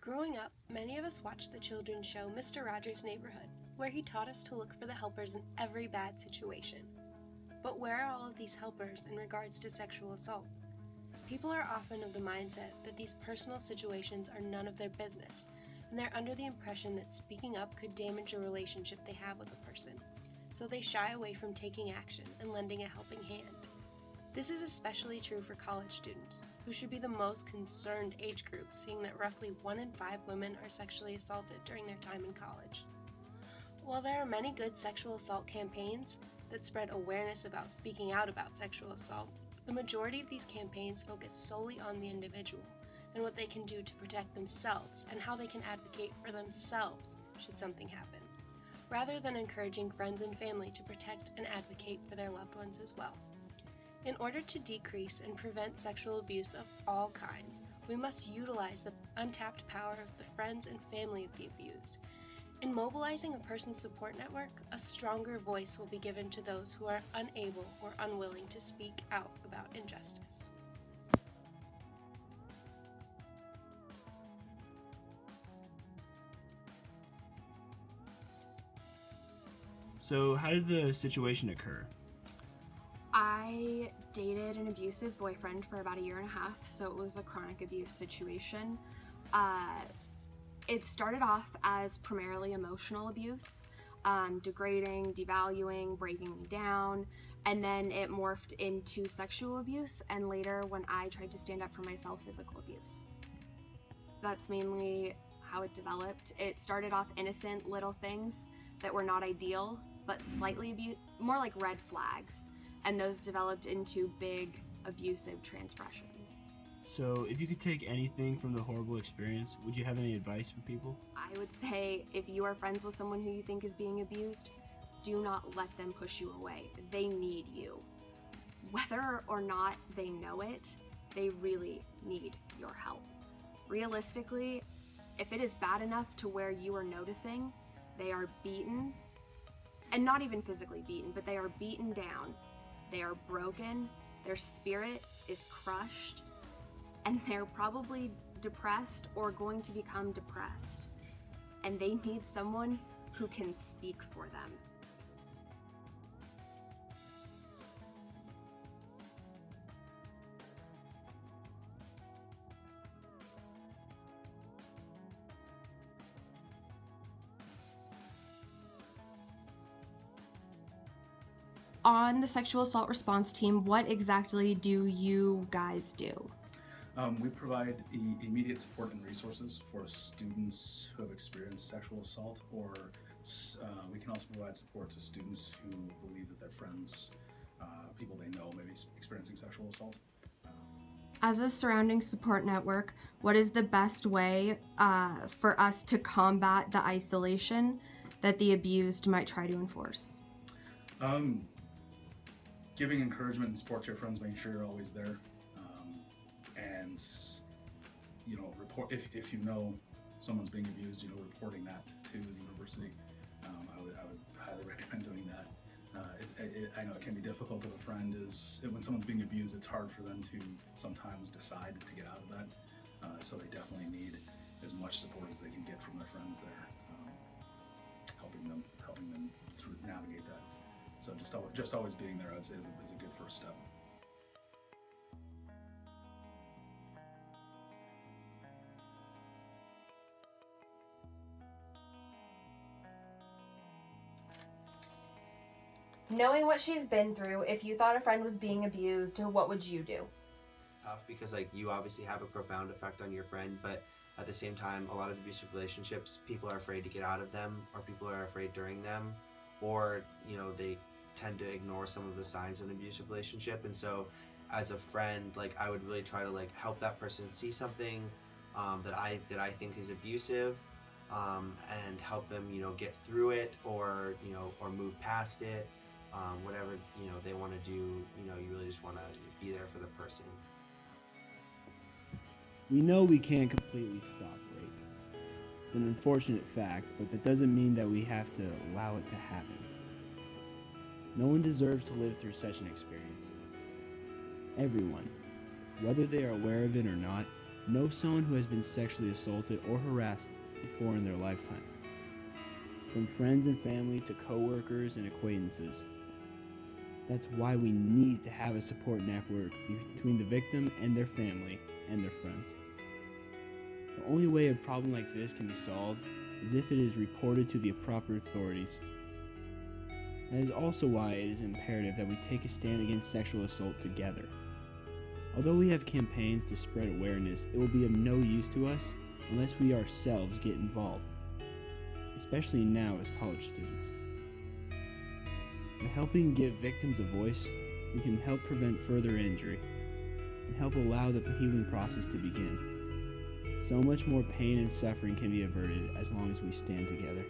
Growing up, many of us watched the children's show Mr. Rogers' Neighborhood, where he taught us to look for the helpers in every bad situation. But where are all of these helpers in regards to sexual assault? People are often of the mindset that these personal situations are none of their business, and they're under the impression that speaking up could damage a relationship they have with a person, so they shy away from taking action and lending a helping hand. This is especially true for college students, who should be the most concerned age group, seeing that roughly 1 in 5 women are sexually assaulted during their time in college. While there are many good sexual assault campaigns that spread awareness about speaking out about sexual assault, the majority of these campaigns focus solely on the individual and what they can do to protect themselves and how they can advocate for themselves should something happen, rather than encouraging friends and family to protect and advocate for their loved ones as well. In order to decrease and prevent sexual abuse of all kinds, we must utilize the untapped power of the friends and family of the abused. In mobilizing a person's support network, a stronger voice will be given to those who are unable or unwilling to speak out about injustice. So, how did the situation occur? I dated an abusive boyfriend for about a year and a half, so it was a chronic abuse situation. It started off as primarily emotional abuse, degrading, devaluing, breaking me down, and then it morphed into sexual abuse, and later when I tried to stand up for myself, physical abuse. That's mainly how it developed. It started off innocent little things that were not ideal, but slightly more like red flags. And those developed into big abusive transgressions. So, if you could take anything from the horrible experience, would you have any advice for people? I would say if you are friends with someone who you think is being abused, do not let them push you away. They need you. Whether or not they know it, they really need your help. Realistically, if it is bad enough to where you are noticing they are beaten, and not even physically beaten, but they are beaten down, they are broken, their spirit is crushed, and they're probably depressed or going to become depressed. And they need someone who can speak for them. On the sexual assault response team, what exactly do you guys do? We provide immediate support and resources for students who have experienced sexual assault, or we can also provide support to students who believe that their friends, people they know, may be experiencing sexual assault. As a surrounding support network, what is the best way for us to combat the isolation that the abused might try to enforce? Giving encouragement and support to your friends, making sure you're always there, and report if you know someone's being abused, reporting that to the university. I would highly recommend doing that. I know it can be difficult if a friend when someone's being abused, it's hard for them to sometimes decide to get out of that. So they definitely need as much support as they can get from their friends there, helping them through navigate that. So just always being there, I'd say, is a good first step. Knowing what she's been through, if you thought a friend was being abused, what would you do? It's tough because you obviously have a profound effect on your friend, but at the same time, a lot of abusive relationships, people are afraid to get out of them, or people are afraid during them, or they tend to ignore some of the signs of an abusive relationship. And so as a friend, I would really try to help that person see something that I think is abusive, and help them get through it, or move past it. Whatever they want to do, you really just want to be there for the person. We know we can't completely stop rape. It's an unfortunate fact, but that doesn't mean that we have to allow it to happen. No one deserves to live through such an experience. Everyone, whether they are aware of it or not, know someone who has been sexually assaulted or harassed before in their lifetime. From friends and family to coworkers and acquaintances. That's why we need to have a support network between the victim and their family and their friends. The only way a problem like this can be solved is if it is reported to the proper authorities. That is also why it is imperative that we take a stand against sexual assault together. Although we have campaigns to spread awareness, it will be of no use to us unless we ourselves get involved, especially now as college students. By helping give victims a voice, we can help prevent further injury and help allow the healing process to begin. So much more pain and suffering can be averted as long as we stand together.